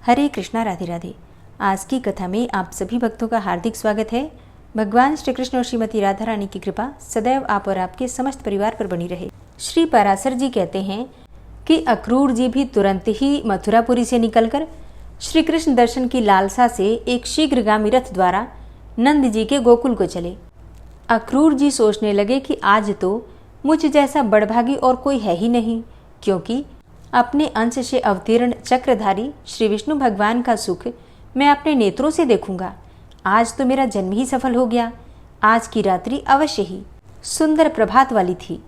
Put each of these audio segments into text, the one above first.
हरे कृष्णा, राधे राधे। आज की कथा में आप सभी भक्तों का हार्दिक स्वागत है। भगवान श्री कृष्ण और श्रीमती राधा रानी की कृपा सदैव आप और आपके समस्त परिवार पर बनी रहे। श्री पराशर जी कहते हैं कि अक्रूर जी भी तुरंत ही मथुरापुरी से निकलकर श्री कृष्ण दर्शन की लालसा से एक शीघ्रगामी रथ द्वारा नंद जी के गोकुल को चले। अक्रूर जी सोचने लगे कि आज तो मुझ जैसा बड़भागी और कोई है ही नहीं, क्योंकि अपने अंश से अवतीर्ण चक्रधारी श्री विष्णु भगवान का सुख मैं अपने नेत्रों से देखूंगा। आज तो मेरा जन्म ही सफल हो गया। आज की रात्रि अवश्य ही सुंदर प्रभात वाली थी,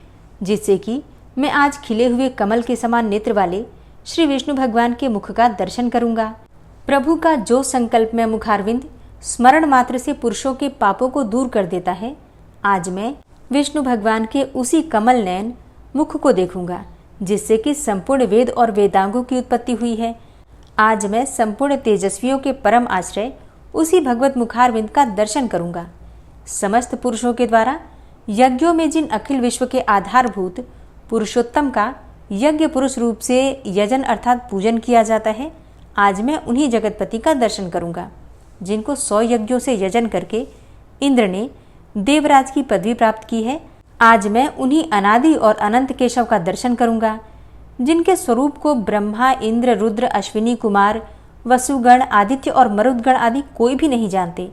जिससे कि मैं आज खिले हुए कमल के समान नेत्र वाले श्री विष्णु भगवान के मुख का दर्शन करूंगा। प्रभु का जो संकल्पमय मुखारविंद स्मरण मात्र से पुरुषों के पापों को दूर कर देता है, आज मैं विष्णु भगवान के उसी कमल नयन मुख को देखूंगा, जिससे कि संपूर्ण वेद और वेदांगों की उत्पत्ति हुई है। आज मैं संपूर्ण तेजस्वियों के परम आश्रय उसी भगवत मुखारविंद का दर्शन करूंगा। समस्त पुरुषों के द्वारा यज्ञों में जिन अखिल विश्व के आधारभूत पुरुषोत्तम का यज्ञ पुरुष रूप से यजन अर्थात पूजन किया जाता है, आज मैं उन्हीं जगतपति का दर्शन करूंगा, जिनको 100 यज्ञों से यजन करके इंद्र ने देवराज की पदवी प्राप्त की है। आज मैं उन्हीं अनादि और अनंत केशव का दर्शन करूंगा, जिनके स्वरूप को ब्रह्मा, इंद्र, रुद्र, अश्विनी कुमार, वसुगण, आदित्य और मरुदगण आदि कोई भी नहीं जानते।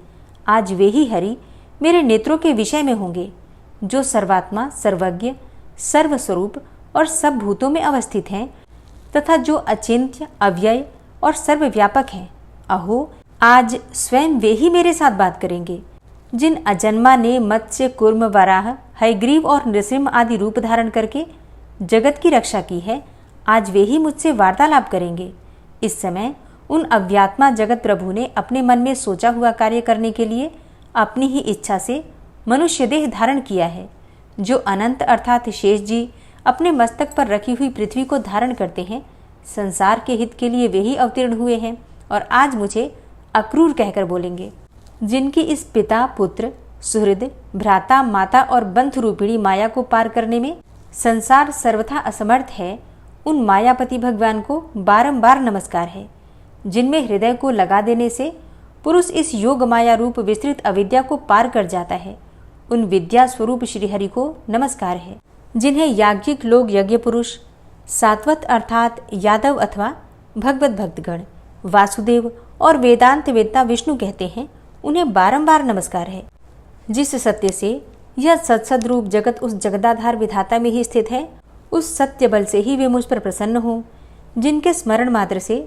आज वे ही हरि मेरे नेत्रों के विषय में होंगे, जो सर्वात्मा, सर्वज्ञ, सर्वस्वरूप और सब भूतों में अवस्थित हैं तथा जो अचिंत्य, अव्यय और सर्वव्यापक हैं। अहो, आज स्वयं वे ही मेरे साथ बात करेंगे। जिन अजन्मा ने मत्स्य, कूर्म, वराह, हयग्रीव और नृसिंह आदि रूप धारण करके जगत की रक्षा की है, आज वे ही मुझसे वार्तालाप करेंगे। इस समय उन अव्यात्मा जगत प्रभु ने अपने मन में सोचा हुआ कार्य करने के लिए अपनी ही इच्छा से मनुष्य देह धारण किया है। जो अनंत अर्थात शेष जी अपने मस्तक पर रखी हुई पृथ्वी को धारण करते हैं, संसार के हित के लिए वे ही अवतीर्ण हुए हैं और आज मुझे अक्रूर कहकर बोलेंगे। जिनकी इस पिता, पुत्र, सुहृद, भ्राता, माता और बंधु रूपिणी माया को पार करने में संसार सर्वथा असमर्थ है, उन मायापति भगवान को बारंबार नमस्कार है। जिनमें हृदय को लगा देने से पुरुष इस योग माया रूप विस्तृत अविद्या को पार कर जाता है, उन विद्या स्वरूप श्रीहरि को नमस्कार है। जिन्हें याज्ञिक लोग यज्ञ पुरुष, सात्वत अर्थात यादव अथवा भगवत भक्तगण, वासुदेव और वेदांत वेदता विष्णु कहते हैं, उन्हें बारंबार नमस्कार है। जिस सत्य से यह सत्सद रूप जगत उस जगदाधार विधाता में ही स्थित है, उस सत्य बल से ही वे मुझ पर प्रसन्न हो। जिनके स्मरण मात्र से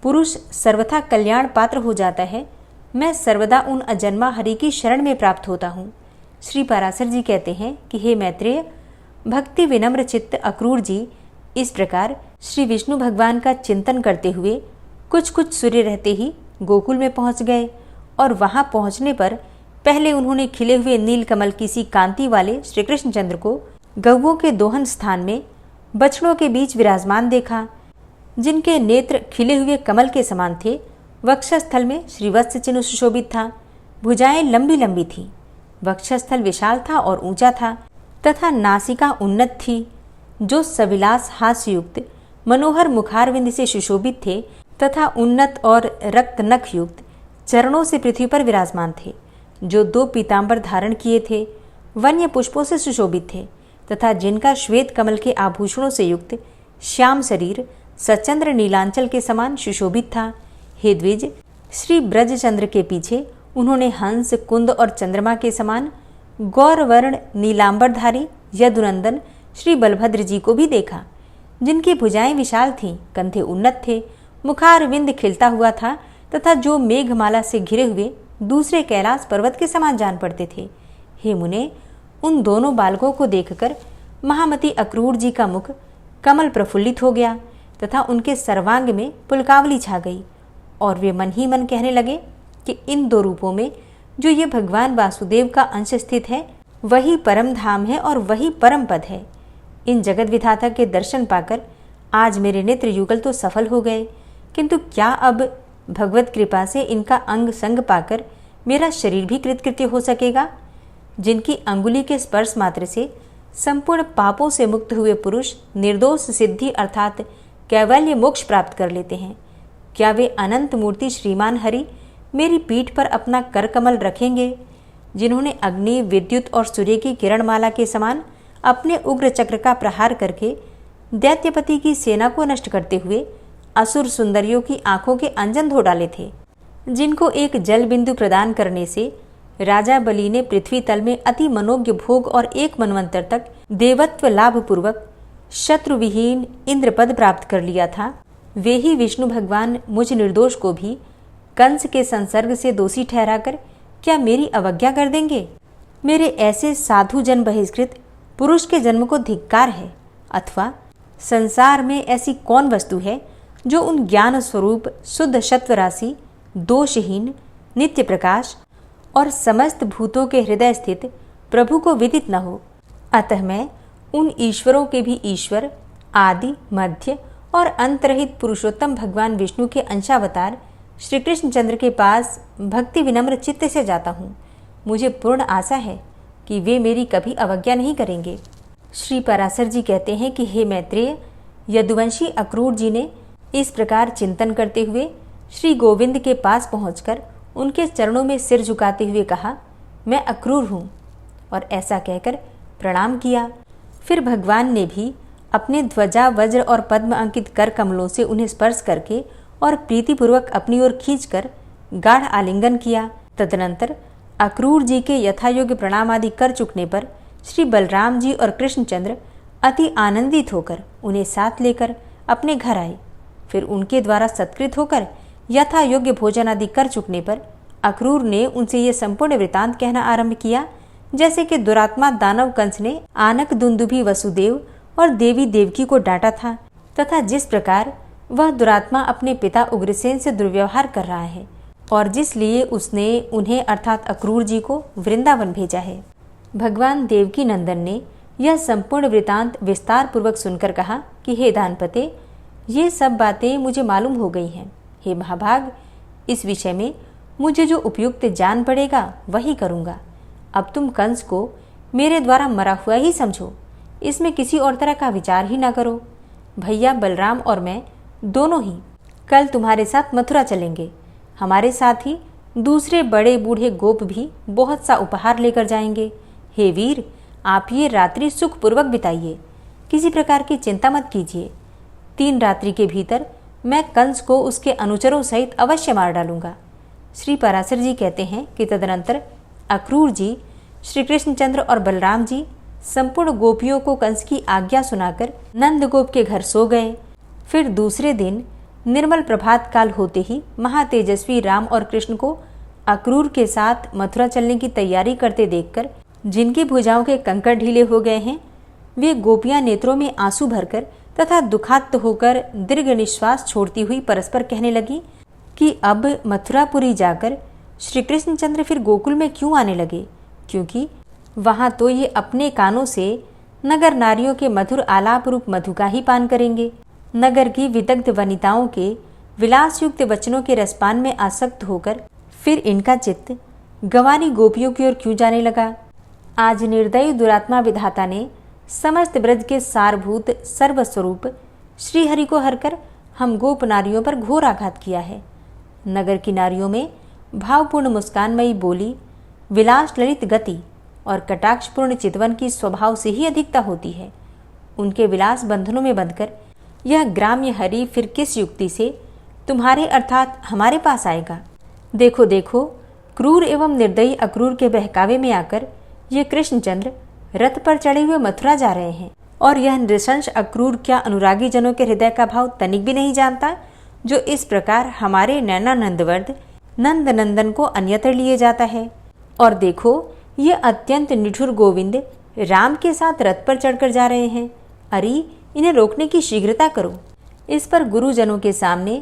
पुरुष सर्वथा कल्याण पात्र हो जाता है, मैं सर्वदा उन अजन्मा हरि की शरण में प्राप्त होता हूँ। श्री पराशर जी कहते हैं कि हे मैत्रेय, भक्ति विनम्र चित्त अक्रूर जी इस प्रकार श्री विष्णु भगवान का चिंतन करते हुए कुछ सूर्य रहते ही गोकुल में पहुँच गए और वहां पहुंचने पर पहले उन्होंने खिले हुए नील कमल की सी कांति वाले श्री कृष्णचंद्र को गौओं के दोहन स्थान में बछड़ों के बीच विराजमान देखा, जिनके नेत्र खिले हुए कमल के समान थे। वक्षस्थल में श्रीवत्स चिन्ह सुशोभित था, भुजाएं लंबी लंबी थीं, वक्षस्थल विशाल था और ऊंचा था तथा नासिका उन्नत थी, जो सविलास हास्ययुक्त मनोहर मुखारविंद से सुशोभित थे तथा उन्नत और रक्त नख युक्त चरणों से पृथ्वी पर विराजमान थे, जो 2 पीतांबर धारण किए थे, वन्य पुष्पों से सुशोभित थे तथा जिनका श्वेत कमल के आभूषणों से युक्त श्याम शरीर सचंद्र नीलांचल के समान सुशोभित था। हे द्विज, श्री ब्रजचंद्र के पीछे उन्होंने हंस, कुंद और चंद्रमा के समान गौरवर्ण नीलांबरधारी यदुनंदन श्री बलभद्र जी को भी देखा, जिनकी भुजाएं विशाल थीं, कंधे उन्नत थे, मुखारविंद खिलता हुआ था तथा जो मेघमाला से घिरे हुए दूसरे कैलाश पर्वत के समान जान पड़ते थे। हे मुने, उन दोनों बालकों को देखकर महामती अक्रूर जी का मुख कमल प्रफुल्लित हो गया तथा उनके सर्वांग में पुलकावली छा गई और वे मन ही मन कहने लगे कि इन 2 रूपों में जो ये भगवान वासुदेव का अंश स्थित है, वही परम धाम है और वही परम पद है। इन जगत विधाता के दर्शन पाकर आज मेरे नेत्र युगल तो सफल हो गए, किंतु क्या अब भगवत कृपा से इनका अंग संग पाकर मेरा शरीर भी कृतकृत्य हो सकेगा? जिनकी अंगुली के स्पर्श मात्र से संपूर्ण पापों से मुक्त हुए पुरुष निर्दोष सिद्धि अर्थात कैवल्य मोक्ष प्राप्त कर लेते हैं, क्या वे अनंत मूर्ति श्रीमान हरि मेरी पीठ पर अपना कर कमल रखेंगे, जिन्होंने अग्नि, विद्युत और सूर्य की किरणमाला के समान अपने उग्र चक्र का प्रहार करके दैत्यपति की सेना को नष्ट करते हुए असुर सुंदरियों की आंखों के अंजन धो डाले थे, जिनको एक जल बिंदु प्रदान करने से राजा बलि ने पृथ्वी तल में अति मनोज्ञ भोग और एक मनवंतर तक देवत्व लाभ पूर्वक शत्रुविहीन इंद्रपद प्राप्त कर लिया था, वे ही विष्णु भगवान मुझ निर्दोष को भी कंस के संसर्ग से दोषी ठहराकर क्या मेरी अवज्ञा कर देंगे। मेरे ऐसे साधु जन बहिष्कृत पुरुष के जन्म को धिक्कार है, अथवा संसार में ऐसी कौन वस्तु है जो उन ज्ञान स्वरूप शुद्ध सत्व राशि, दोषहीन, नित्य प्रकाश और समस्त भूतों के हृदय स्थित प्रभु को विदित न हो। अतः मैं उन ईश्वरों के भी ईश्वर, आदि, मध्य और अंतरहित पुरुषोत्तम भगवान विष्णु के अंशावतार श्री कृष्णचंद्र के पास भक्ति विनम्र चित्त से जाता हूँ। मुझे पूर्ण आशा है कि वे मेरी कभी अवज्ञा नहीं करेंगे। श्री पराशर जी कहते हैं कि हे मैत्रेय, यदुवंशी अक्रूर जी ने इस प्रकार चिंतन करते हुए श्री गोविंद के पास पहुंचकर उनके चरणों में सिर झुकाते हुए कहा, मैं अक्रूर हूँ, और ऐसा कहकर प्रणाम किया। फिर भगवान ने भी अपने ध्वजा, वज्र और पद्म अंकित कर कमलों से उन्हें स्पर्श करके और प्रीतिपूर्वक अपनी ओर खींचकर गाढ़ आलिंगन किया। तदनंतर अक्रूर जी के यथायोग्य प्रणाम आदि कर चुकने पर श्री बलराम जी और कृष्णचंद्र अति आनंदित होकर उन्हें साथ लेकर अपने घर आए। फिर उनके द्वारा सत्कृत होकर यथा योग्य भोजन आदि कर चुकने पर अक्रूर ने उनसे ये संपूर्ण वृतांत कहना आरंभ किया, जैसे कि दुरात्मा दानव कंस ने आनक दुंदुभि वसुदेव और देवी देवकी को डांटा था, तथा जिस प्रकार वह दुरात्मा अपने पिता उग्रसेन से दुर्व्यवहार कर रहा है और जिसलिए उसने उन्हें अर्थात अक्रूर जी को वृंदावन भेजा है। भगवान देवकी नंदन ने यह संपूर्ण वृतांत विस्तार पूर्वक सुनकर कहा कि हे दानपते, ये सब बातें मुझे मालूम हो गई हैं। हे महाभाग, इस विषय में मुझे जो उपयुक्त जान पड़ेगा वही करूँगा। अब तुम कंस को मेरे द्वारा मरा हुआ ही समझो, इसमें किसी और तरह का विचार ही ना करो। भैया बलराम और मैं दोनों ही कल तुम्हारे साथ मथुरा चलेंगे। हमारे साथ ही दूसरे बड़े बूढ़े गोप भी बहुत सा उपहार लेकर जाएंगे। हे वीर, आप ये रात्रि सुखपूर्वक बिताइए, किसी प्रकार की चिंता मत कीजिए। 3 रात्रि के भीतर मैं कंस को उसके अनुचरों सहित अवश्य मार डालूंगा। श्री पराशर जी कहते हैं कि तदनंतर अक्रूर जी, श्री कृष्णचंद्र और बलराम जी संपूर्ण गोपियों को कंस की आज्ञा सुनाकर नंद गोप के घर सो गए। फिर दूसरे दिन निर्मल प्रभात काल होते ही महातेजस्वी राम और कृष्ण को अक्रूर के साथ मथुरा चलने की तैयारी करते देखकर जिनकी भुजाओं के कंकड़ ढीले हो गए हैं, वे गोपियां नेत्रों में आंसू भरकर तथा दुखात्त होकर दीर्घ निश्वास छोड़ती हुई परस्पर कहने लगी कि अब मथुरापुरी जाकर श्री कृष्णचंद्र फिर गोकुल में क्यों आने लगे, क्योंकि वहाँ तो ये अपने कानों से नगर नारियों के मधुर आलाप रूप मधु का ही पान करेंगे। नगर की विदग्ध वनिताओं के विलासयुक्त वचनों के रसपान में आसक्त होकर फिर इनका चित्त गंवारी गोपियों की ओर क्यों जाने लगा। आज निर्दयी दुरात्मा विधाता ने समस्त ब्रज के सारभूत सर्वस्वरूप श्रीहरि को हरकर हम गोप नारियों पर घोर आघात किया है। नगर की नारियों में भावपूर्ण मुस्कानमयी बोली, विलास ललित गति और कटाक्षपूर्ण चितवन की स्वभाव से ही अधिकता होती है। उनके विलास बंधनों में बंधकर यह ग्राम्य हरि फिर किस युक्ति से तुम्हारे अर्थात हमारे पास आएगा। देखो देखो, क्रूर एवं निर्दयी अक्रूर के बहकावे में आकर ये कृष्णचंद्र रथ पर चढ़े हुए मथुरा जा रहे हैं, और यह नृशंस अक्रूर क्या अनुरागी जनों के हृदय का भाव तनिक भी नहीं जानता, जो इस प्रकार हमारे नैनानंदवर्ध नंद नंदन को अन्यत्र लिए जाता है। और देखो, ये अत्यंत निठुर गोविंद राम के साथ रथ पर चढ़कर जा रहे हैं। अरे, इन्हें रोकने की शीघ्रता करो। इस पर गुरुजनों के सामने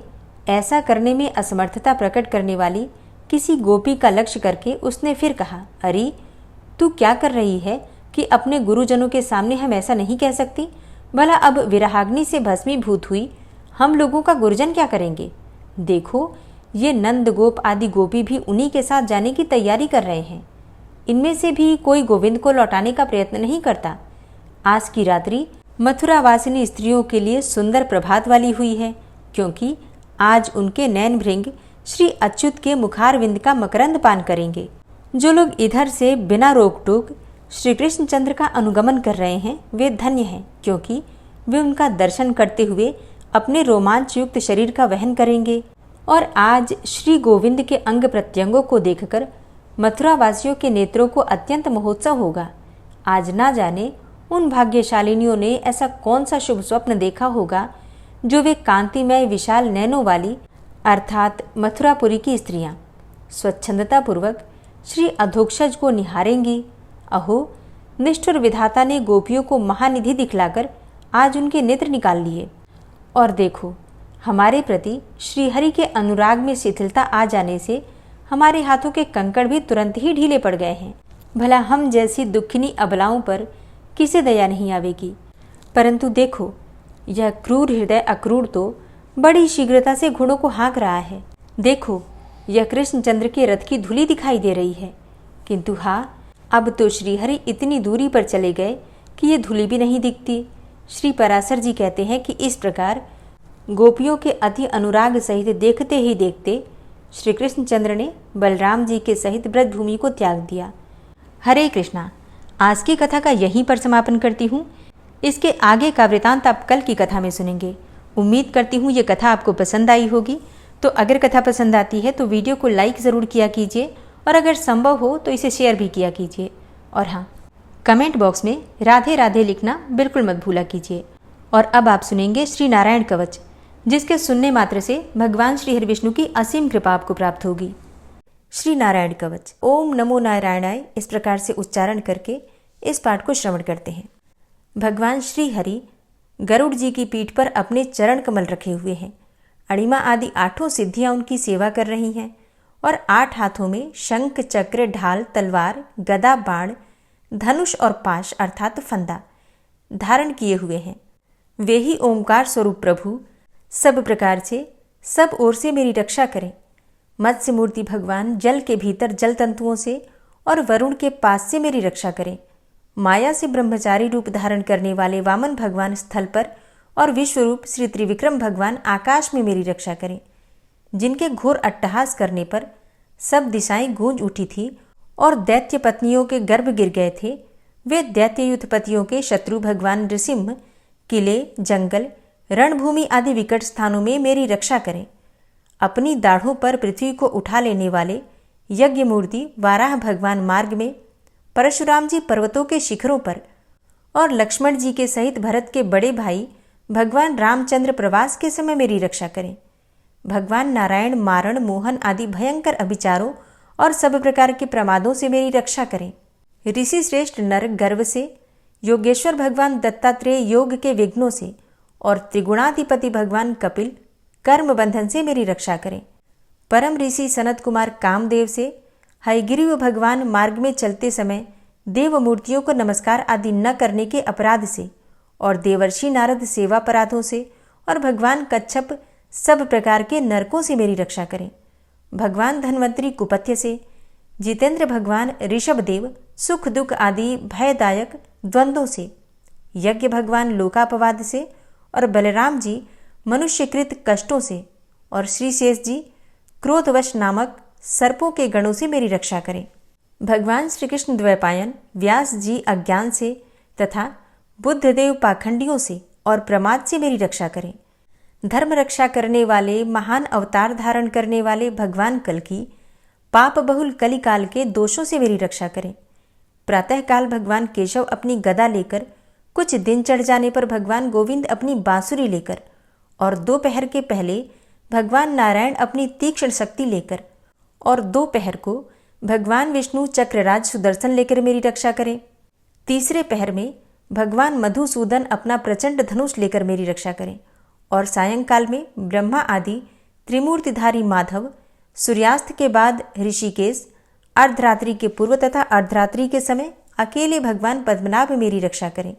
ऐसा करने में असमर्थता प्रकट करने वाली किसी गोपी का लक्ष्य करके उसने फिर कहा, अरे तू क्या कर रही है कि अपने गुरुजनों के सामने हम ऐसा नहीं कह सकती। भला अब विरहाग्नि से भस्मीभूत हुई हम लोगों का गुरुजन क्या करेंगे। देखो, ये नंद गोप आदि गोपी भी उन्हीं के साथ जाने की तैयारी कर रहे हैं। इनमें से भी कोई गोविंद को लौटाने का प्रयत्न नहीं करता। आज की रात्रि मथुरा वासिनी स्त्रियों के लिए सुंदर प्रभात वाली हुई है, क्योंकि आज उनके नैन भृंग श्री अच्युत के मुखारविंद का मकरंद पान करेंगे। जो लोग इधर से बिना रोक टोक श्री कृष्णचंद्र का अनुगमन कर रहे हैं वे धन्य हैं, क्योंकि वे उनका दर्शन करते हुए अपने रोमांच युक्त शरीर का वहन करेंगे। और आज श्री गोविंद के अंग प्रत्यंगों को देखकर मथुरा वासियों के नेत्रों को अत्यंत महोत्सव होगा। आज ना जाने उन भाग्यशालिनियों ने ऐसा कौन सा शुभ स्वप्न देखा होगा जो वे कांतिमय विशाल नैनों वाली अर्थात मथुरापुरी की स्त्रियां स्वच्छंदतापूर्वक श्री अधोक्षज को निहारेंगी। अहो, निष्ठुर विधाता ने गोपियों को महानिधि दिखलाकर आज उनके नेत्र निकाल लिए। और देखो, हमारे प्रति श्रीहरि के अनुराग में शिथिलता आ जाने से हमारे हाथों के कंकड़ भी तुरंत ही ढीले पड़ गए हैं। भला हम जैसी दुखिनी अबलाओं पर किसे दया नहीं आवेगी। परंतु देखो, यह क्रूर हृदय अक्रूर तो बड़ी शीघ्रता से घोड़ों को हाँक रहा है। देखो, यह कृष्णचंद्र के रथ की धूली दिखाई दे रही है, किंतु हाँ, अब तो श्रीहरि इतनी दूरी पर चले गए कि ये धूली भी नहीं दिखती। श्री पराशर जी कहते हैं कि इस प्रकार गोपियों के अति अनुराग सहित देखते ही देखते श्री कृष्णचंद्र ने बलराम जी के सहित ब्रजभूमि को त्याग दिया। हरे कृष्णा। आज की कथा का यहीं पर समापन करती हूँ। इसके आगे का वृतांत आप कल की कथा में सुनेंगे। उम्मीद करती हूँ ये कथा आपको पसंद आई होगी। तो अगर कथा पसंद आती है तो वीडियो को लाइक ज़रूर किया कीजिए, और अगर संभव हो तो इसे शेयर भी किया कीजिए। और हाँ, कमेंट बॉक्स में राधे राधे लिखना बिल्कुल मत भूला कीजिए। और अब आप सुनेंगे श्री नारायण कवच, जिसके सुनने मात्र से भगवान श्री हरि विष्णु की असीम कृपा आपको प्राप्त होगी। श्री नारायण कवच। ओम नमो नारायणाय इस प्रकार से उच्चारण करके इस पाठ को श्रवण करते हैं। भगवान श्री हरि गरुड़ जी की पीठ पर अपने चरण कमल रखे हुए हैं। अणिमा आदि 8 सिद्धियां उनकी सेवा कर रही हैं और 8 हाथों में शंख, चक्र, ढाल, तलवार, गदा, बाण, धनुष और पाश अर्थात फंदा धारण किए हुए हैं। वे ही ओंकार स्वरूप प्रभु सब प्रकार से सब ओर से मेरी रक्षा करें। मत्स्य मूर्ति भगवान जल के भीतर जल तंतुओं से और वरुण के पास से मेरी रक्षा करें। माया से ब्रह्मचारी रूप धारण करने वाले वामन भगवान स्थल पर और विश्वरूप श्री त्रिविक्रम भगवान आकाश में मेरी रक्षा करें। जिनके घोर अट्टहास करने पर सब दिशाएं गूंज उठी थी और दैत्य पत्नियों के गर्भ गिर गए थे, वे दैत्ययुत पतियों के शत्रु भगवान नृसिंह किले, जंगल, रणभूमि आदि विकट स्थानों में मेरी रक्षा करें। अपनी दाढ़ों पर पृथ्वी को उठा लेने वाले यज्ञ मूर्ति वाराह भगवान मार्ग में, परशुराम जी पर्वतों के शिखरों पर और लक्ष्मण जी के सहित भरत के बड़े भाई भगवान रामचंद्र प्रवास के समय मेरी रक्षा करें। भगवान नारायण मारण, मोहन आदि भयंकर अभिचारों और सब प्रकार के प्रमादों से मेरी रक्षा करें। ऋषि श्रेष्ठ नर गर्व से, योगेश्वर भगवान दत्तात्रेय योग के विघ्नों से और त्रिगुणाधिपति भगवान कपिल कर्म बंधन से मेरी रक्षा करें। परम ऋषि सनत कुमार कामदेव से, हयग्रीव भगवान मार्ग में चलते समय देव मूर्तियों को नमस्कार आदि न करने के अपराध से और देवर्षि नारद सेवा अपराधों से और भगवान कच्छप सब प्रकार के नरकों से मेरी रक्षा करें। भगवान धन्वंतरी कुपथ्य से, जितेंद्र भगवान ऋषभदेव सुख दुख आदि भयदायक द्वंद्वों से, यज्ञ भगवान लोकापवाद से और बलराम जी मनुष्यकृत कष्टों से और श्री शेष जी क्रोधवश नामक सर्पों के गणों से मेरी रक्षा करें। भगवान श्री कृष्ण द्वैपायन व्यास जी अज्ञान से तथा बुद्धदेव पाखंडियों से और प्रमाद से मेरी रक्षा करें। धर्म रक्षा करने वाले महान अवतार धारण करने वाले भगवान कल्कि पाप बहुल कलिकाल के दोषों से मेरी रक्षा करें। प्रातःकाल भगवान केशव अपनी गदा लेकर, कुछ दिन चढ़ जाने पर भगवान गोविंद अपनी बांसुरी लेकर और दोपहर के पहले भगवान नारायण अपनी तीक्ष्ण शक्ति लेकर और दोपहर को भगवान विष्णु चक्रराज सुदर्शन लेकर मेरी रक्षा करें। तीसरे पहर में भगवान मधुसूदन अपना प्रचंड धनुष लेकर मेरी रक्षा करें और सायंकाल में ब्रह्मा आदि त्रिमूर्तिधारी माधव, सूर्यास्त के बाद ऋषिकेश, अर्धरात्रि के पूर्व तथा अर्धरात्रि के समय अकेले भगवान पद्मनाभ मेरी रक्षा करें।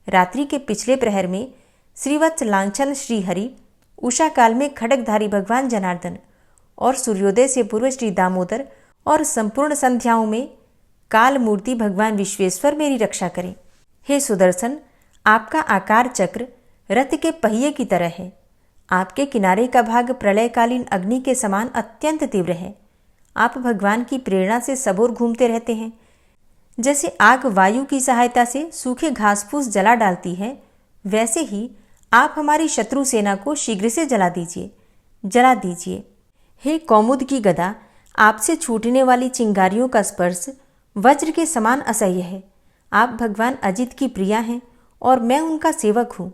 रात्रि के पिछले प्रहर में श्रीवत्स लांछन श्रीहरि, उषा काल में खड्गधारी भगवान जनार्दन और सूर्योदय से पूर्व श्री दामोदर और संपूर्ण संध्याओं में काल मूर्ति भगवान विश्वेश्वर मेरी रक्षा करें। हे सुदर्शन, आपका आकार चक्र रथ के पहिए की तरह है। आपके किनारे का भाग प्रलयकालीन अग्नि के समान अत्यंत तीव्र है। आप भगवान की प्रेरणा से सबोर घूमते रहते हैं। जैसे आग वायु की सहायता से सूखे घास फूस जला डालती है, वैसे ही आप हमारी शत्रु सेना को शीघ्र से जला दीजिए। हे कौमुद की गदा, आपसे छूटने वाली चिंगारियों का स्पर्श वज्र के समान असह्य है। आप भगवान अजित की प्रिया हैं और मैं उनका सेवक हूँ।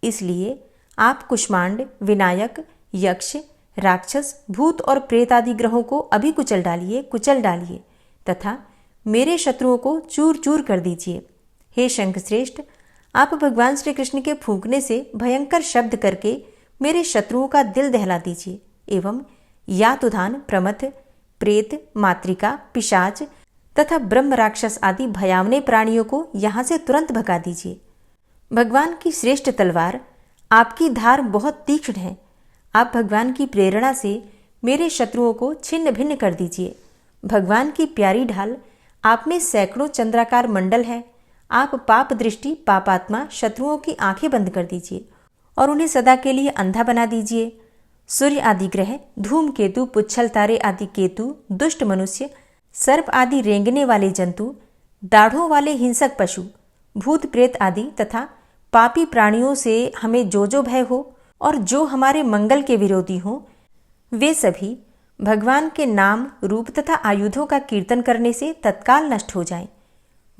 इसलिए आप कुष्मांड, विनायक, यक्ष, राक्षस, भूत और प्रेत आदि ग्रहों को अभी कुचल डालिए तथा मेरे शत्रुओं को चूर चूर कर दीजिए। हे शंखश्रेष्ठ, आप भगवान श्री कृष्ण के फूंकने से भयंकर शब्द करके मेरे शत्रुओं का दिल दहला दीजिए एवं यातुधान, प्रमथ, प्रेत, मातृका, पिशाच तथा ब्रह्म राक्षस आदि भयावने प्राणियों को यहाँ से तुरंत भगा दीजिए। भगवान की श्रेष्ठ तलवार, आपकी धार बहुत तीक्ष्ण है। आप भगवान की प्रेरणा से मेरे शत्रुओं को छिन्न भिन्न कर दीजिए। भगवान की प्यारी ढाल, आप में सैकड़ों चंद्राकार मंडल है। आप पाप दृष्टि, पापात्मा शत्रुओं की आंखें बंद कर दीजिए और उन्हें सदा के लिए अंधा बना दीजिए। सूर्य आदि ग्रह, धूमकेतु, पुच्छल तारे आदि केतु, दुष्ट मनुष्य, सर्प आदि रेंगने वाले जंतु, दाढ़ों वाले हिंसक पशु, भूत प्रेत आदि तथा पापी प्राणियों से हमें जो भय हो और जो हमारे मंगल के विरोधी हों, वे सभी भगवान के नाम, रूप तथा आयुधों का कीर्तन करने से तत्काल नष्ट हो जाएं।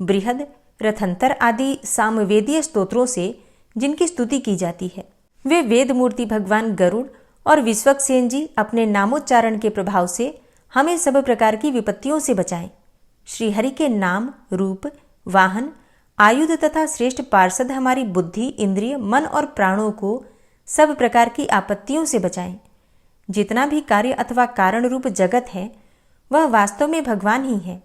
बृहद, रथंतर आदि सामवेदीय स्तोत्रों से जिनकी स्तुति की जाती है, वे वेद मूर्ति भगवान गरुड़ और विश्वक्सेन जी अपने नामोच्चारण के प्रभाव से हमें सब प्रकार की विपत्तियों से बचाएं। श्रीहरि के नाम, रूप, वाहन, आयुध तथा श्रेष्ठ पार्षद हमारी बुद्धि, इंद्रिय, मन और प्राणों को सब प्रकार की आपत्तियों से बचाएं। जितना भी कार्य अथवा कारण रूप जगत है, वह वास्तव में भगवान ही है।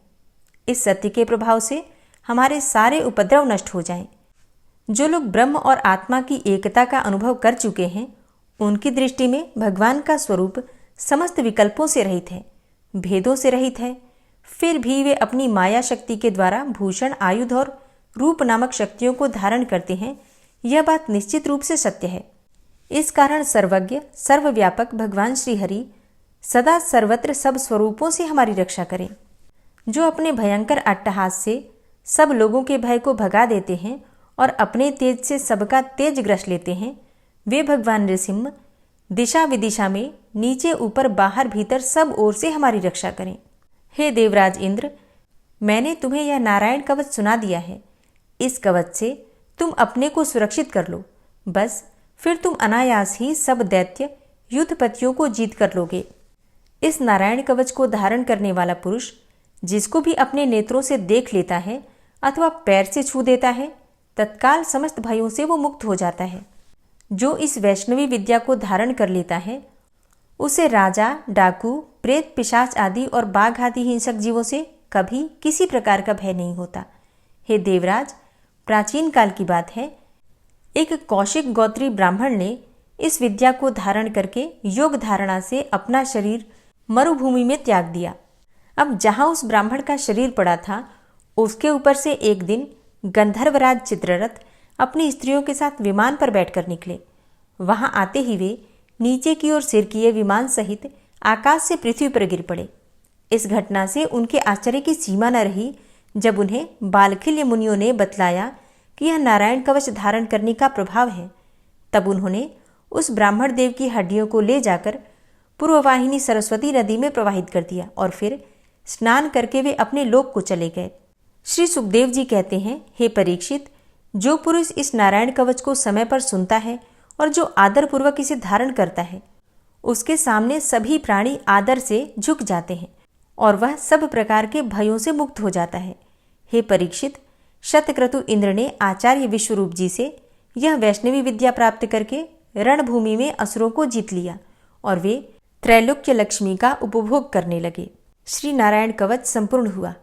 इस सत्य के प्रभाव से हमारे सारे उपद्रव नष्ट हो जाएं। जो लोग ब्रह्म और आत्मा की एकता का अनुभव कर चुके हैं, उनकी दृष्टि में भगवान का स्वरूप समस्त विकल्पों से रहित है, भेदों से रहित है। फिर भी वे अपनी माया शक्ति के द्वारा भूषण, आयुध और रूप नामक शक्तियों को धारण करते हैं। यह बात निश्चित रूप से सत्य है। इस कारण सर्वज्ञ, सर्वव्यापक भगवान श्रीहरि सदा सर्वत्र सब स्वरूपों से हमारी रक्षा करें। जो अपने भयंकर अट्टहास से सब लोगों के भय को भगा देते हैं और अपने तेज से सबका तेज ग्रस लेते हैं, वे भगवान नृसिंह दिशा विदिशा में, नीचे ऊपर बाहर भीतर सब ओर से हमारी रक्षा करें। हे देवराज इंद्र, मैंने तुम्हें यह नारायण कवच सुना दिया है। इस कवच से तुम अपने को सुरक्षित कर लो। बस फिर तुम अनायास ही सब दैत्य युद्धपतियों को जीत कर लोगे। इस नारायण कवच को धारण करने वाला पुरुष जिसको भी अपने नेत्रों से देख लेता है अथवा पैर से छू देता है, तत्काल समस्त भयों से वो मुक्त हो जाता है। जो इस वैष्णवी विद्या को धारण कर लेता है, उसे राजा, डाकू, प्रेत, पिशाच आदि और बाघ आदि हिंसक जीवों से कभी किसी प्रकार का भय नहीं होता। हे देवराज, प्राचीन काल की बात है, एक कौशिक गोत्री ब्राह्मण ने इस विद्या को धारण करके योग धारणा से अपना शरीर मरुभूमि में त्याग दिया। अब जहां उस ब्राह्मण का शरीर पड़ा था, उसके ऊपर से एक दिन गंधर्वराज चित्ररथ अपनी स्त्रियों के साथ विमान पर बैठकर निकले। वहां आते ही वे नीचे की ओर सिरकिए विमान सहित आकाश से पृथ्वी पर गिर पड़े। इस घटना से उनके आश्चर्य की सीमा न रही जब उन्हें बालखिल्य मुनियों ने बतलाया कि यह नारायण कवच धारण करने का प्रभाव है। तब उन्होंने उस ब्राह्मण देव की हड्डियों को ले जाकर पूर्ववाहिनी सरस्वती नदी में प्रवाहित कर दिया और फिर स्नान करके वे अपने लोक को चले गए। श्री सुखदेव जी कहते हैं, हे परीक्षित, जो पुरुष इस नारायण कवच को समय पर सुनता है और जो आदर पूर्वक इसे धारण करता है, उसके सामने सभी प्राणी आदर से झुक जाते हैं और वह सब प्रकार के भयों से मुक्त हो जाता है। हे परीक्षित, शतक्रतु इंद्र ने आचार्य विश्वरूप जी से यह वैष्णवी विद्या प्राप्त करके रणभूमि में असुरों को जीत लिया और वे त्रैलोक्य लक्ष्मी का उपभोग करने लगे। श्री नारायण कवच संपूर्ण हुआ।